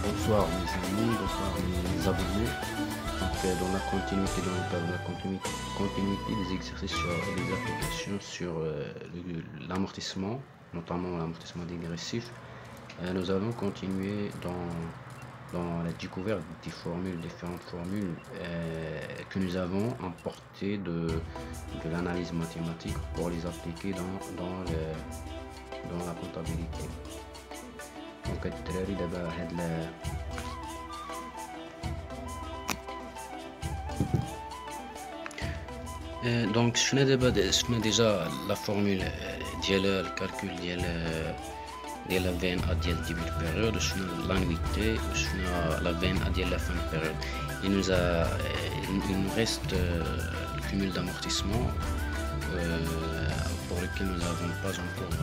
Bonsoir mes amis, bonsoir mes abonnés. Donc dans la continuité des exercices sur les applications sur l'amortissement, notamment l'amortissement dégressif, nous allons continuer dans la découverte des différentes formules que nous avons importées de l'analyse mathématique pour les appliquer dans la comptabilité. Donc الدراري دابا donc شفنا déjà la formule ديال الكالكول ديال la VNA ديال début de période, شفنا l'annuité, شفنا la VNA ديال la fin de période. Il nous reste le cumul d'amortissement pour lequel nous n'avons pas encore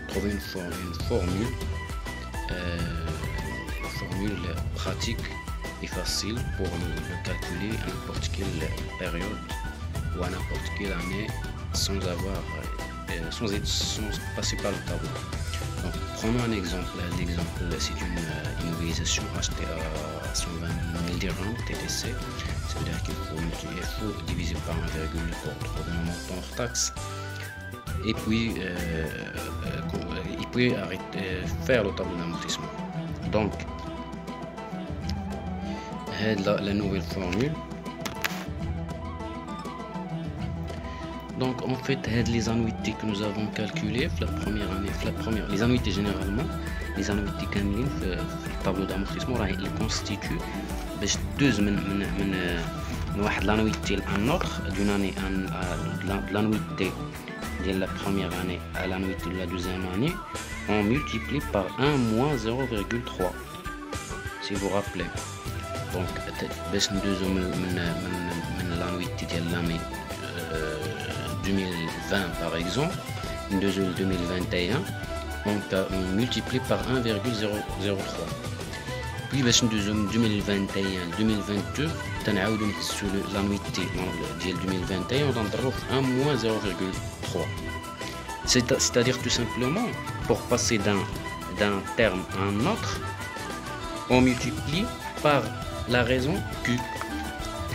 trouvé une formule pratique et facile pour le calculer à n'importe quelle période ou à n'importe quelle année sans passer par le tableau. Donc prenons un exemple. L'exemple, c'est une immobilisation achetée à 120 000 dirhams TTC. Ça veut dire qu'il faut diviser par 1,8 pour trouver un montant hors taxe. Et puis faire le tableau d'amortissement. Donc la nouvelle formule. Donc en fait les annuités que nous avons calculées la première année, les annuités généralement, les annuités كاملين في الطابلو d'amortissement راهي constituent باش دوز من واحد l'annuité à un autre, d'une année à l'annuité de la première année à l'annuité de la deuxième année, on multiplie par 1 moins 0,3 si vous rappelez. Donc باش ندوزو من l'annuité ديال l'année 2020 par exemple, ندوزو ل 2021, on multiplie par 1,003. Puis باش ندوزو من 2021 ل 2022 تنعاودو نحسو l'annuité ديال 2021 ونضربو في 1 moins 0,3. C'est-à-dire tout simplement, pour passer d'un terme à un autre, on multiplie par la raison Q.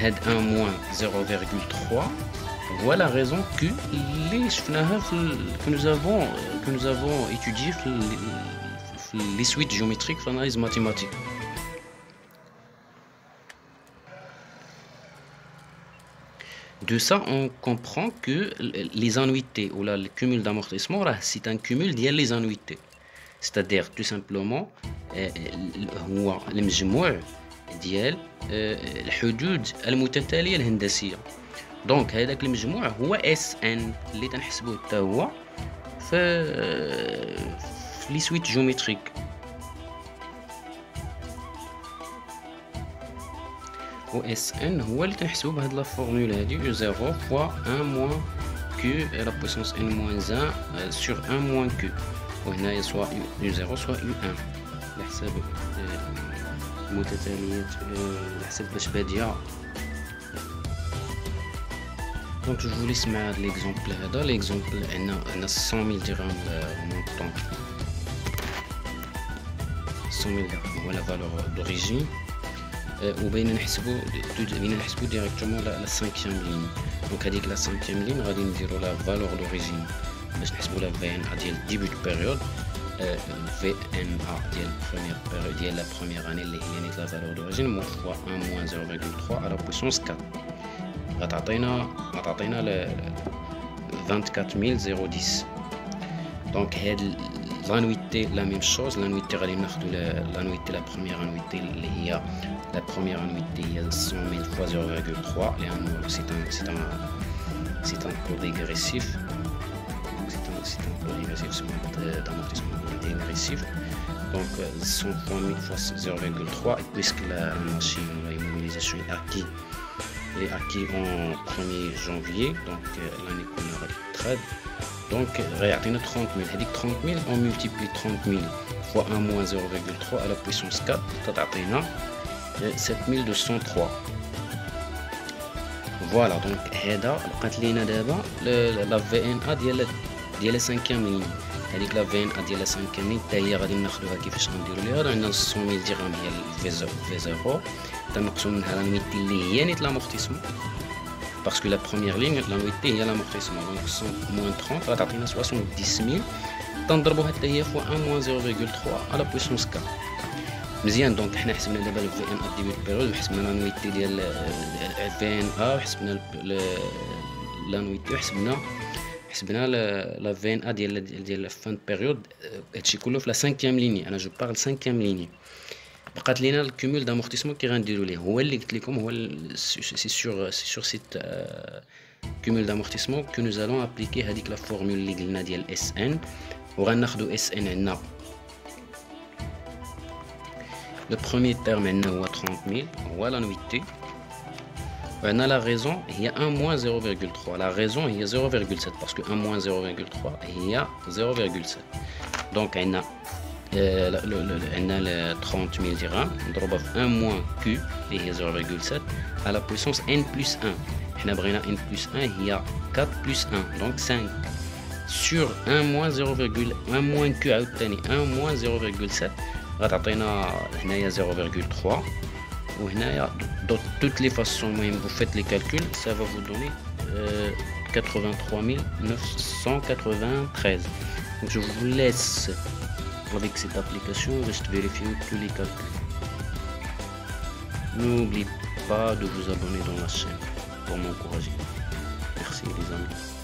Head 1 moins 0,3, voilà la raison Q que nous avons étudié les suites géométriques في l'analyse mathématique. De ça, on comprend que les annuités ou là, le cumul d'amortissement, c'est un cumul ديال les annuités. C'est-à-dire tout simplement هو المجموع ديال الحدود المتتالية الهندسية. دونك هذاك المجموع هو اس ان اللي تنحسبوه حتى هو في لي سويت جيومتريك. و اس ان هو اللي تنحسبوه بهاد لا فورمول هادي يو 0 فوا 1 موان كيو لا بويسونس ان موان 1 سور 1 موان كيو، وهنايا سوا يو 0 سوا يو 1 على حساب المتتاليات على حساب باش باديه. Donc je vous laisse مع l'exemple هذا. l'exemple عندنا 100,000 درهم مونطون، 100,000 درهم هو لا فالور دوريجين، وبين نحسبو ديريكتومون لا 5e لين. دونك هذيك لا 5e لين غادي نديرو لا فالور دوريجين باش نحسبو لا في ان ا ديال ديبي دو بيريود، في ان ا ديال بروميير بيريود ديال لا بروميير اني اللي هي نيت لا فالور دوريجين مو فوا 1 موان 0.3 على بويسونس 4 غتعطينا ل 24010. دونك هاد لانويتي لا ميم شوز. لانويتي غادي ناخدو لانويتي لا بروميير انويتي اللي هي لا بروميير انويتي هي 100,000 فوا 0.3 لأنه سي ان كور ديغريسيف. c'est un peu dégressif, d'amortissement dégressif. Donc 100 fois 1000 fois 0,3, et puisque la machine, la immobilisation est acquis en 1er janvier, donc l'année qu'on a trade. Donc réactine 30,000. Dit 30,000, on multiplie 30,000 fois 1 moins 0,3 à la puissance 4, t'atteindra 7203. Voilà, donc هذا لقات لينا دابا لا في ان ا ديال 5e لين. هذيك لا في ان ا ديال 5e لين حتى هي غادي ناخذوها كيفاش غنديروا ليها. عندنا 100,000 درهم هي في 0 تنقصوا منها لانويتي اللي هي نيت لامورتيسمون باسكو لا بروميير لين لانويتي هي لامورتيسمون. دونك 100 موان 30 غتعطينا 70,000 تنضربوها حتى هي فوا 1 موان 0,3 على بويسونس 4. مزيان. دونك حنا حسبنا دابا الفي ان ا ديبي بيريود، حسبنا لانويتي ديال في ان ا، وحسبنا لانويتي، وحسبنا لا في ان ا ديال فان بيريود. هادشي كله في لا 5e ليني. انا جو بارل 5e ليني. بقات لينا الكومول دامورتيسمون كي غنديرو ليه، هو اللي قلت لكم هو سي سور سيت كومول دامورتيسمون كو نو زالون ابليكي هذيك لا فورمول اللي قلنا ديال اس ان، وغناخدو اس ان عندنا le premier terme هو 30,000 هو l'annuité. وعندنا la raison هي 1 moins 0,3. la raison هي 0,7 parce que 1 moins 0,3 هي 0,7. donc عندنا 30,000 درهم نضربها في 1 moins q اللي هي 0,7 à la puissance n plus 1. حنا بغينا n plus 1 هي 4 plus 1 donc 5 sur 1 moins 0,1 moins q عاوتاني 1 moins 0,7 غتعطينا هنايا 0,3. وهنايا دو توت لي فاسون. المهم vous faites les calculs, ça va vous donner 83 993. donc je vous laisse avec cette application, juste vérifier tous les calculs. N'oubliez pas de vous abonner dans la chaîne pour m'encourager. Merci les amis.